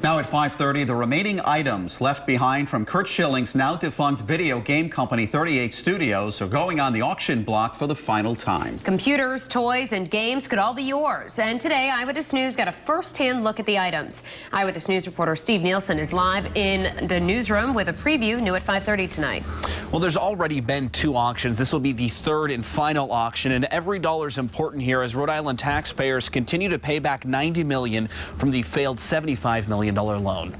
Now at 5:30, the remaining items left behind from Curt Schilling's now defunct video game company 38 Studios are going on the auction block for the final time. Computers, toys, and games could all be yours. And today, Eyewitness News got a first-hand look at the items. Eyewitness News reporter Steve Nielsen is live in the newsroom with a preview new at 5:30 tonight. Well, there's already been 2 auctions. This will be the 3rd and final auction, and every dollar is important here as Rhode Island taxpayers continue to pay back $90 million from the failed $75 million loan.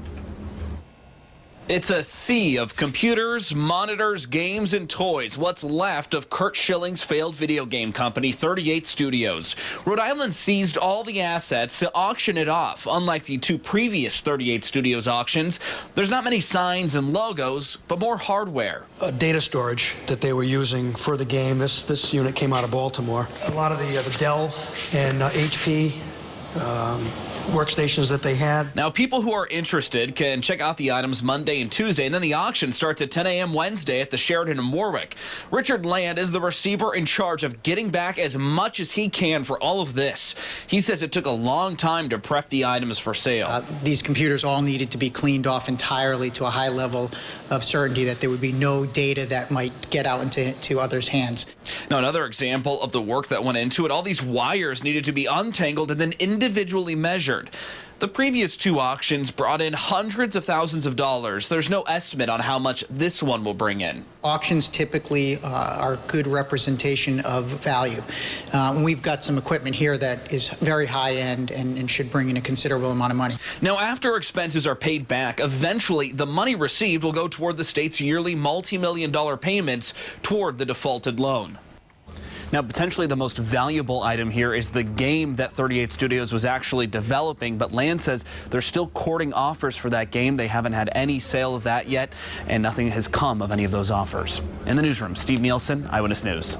It's a sea of computers, monitors, games, and toys. What's left of Curt Schilling's failed video game company, 38 Studios. Rhode Island seized all the assets to auction it off. Unlike the 2 previous 38 Studios auctions, there's not many signs and logos, but more hardware. Data storage that they were using for the game. This unit came out of Baltimore. A lot of the Dell and HP workstations that they had. Now, people who are interested can check out the items Monday and Tuesday, and then the auction starts at 10 a.m. Wednesday at the Sheraton in Warwick. Richard Land is the receiver in charge of getting back as much as he can for all of this. He says it took a long time to prep the items for sale. These computers all needed to be cleaned off entirely to a high level of certainty that there would be no data that might get out into others' hands. Now, another example of the work that went into it, all these wires needed to be untangled and then individually measured. The previous 2 auctions brought in hundreds of thousands of dollars. There's no estimate on how much this one will bring in. Auctions typically are a good representation of value. We've got some equipment here that is very high-end and should bring in a considerable amount of money. Now, after expenses are paid back, eventually the money received will go toward the state's yearly multi-million-dollar payments toward the defaulted loan. Now, potentially the most valuable item here is the game that 38 Studios was actually developing, but Land says they're still courting offers for that game. They haven't had any sale of that yet, and nothing has come of any of those offers. In the newsroom, Steve Nielsen, Eyewitness News.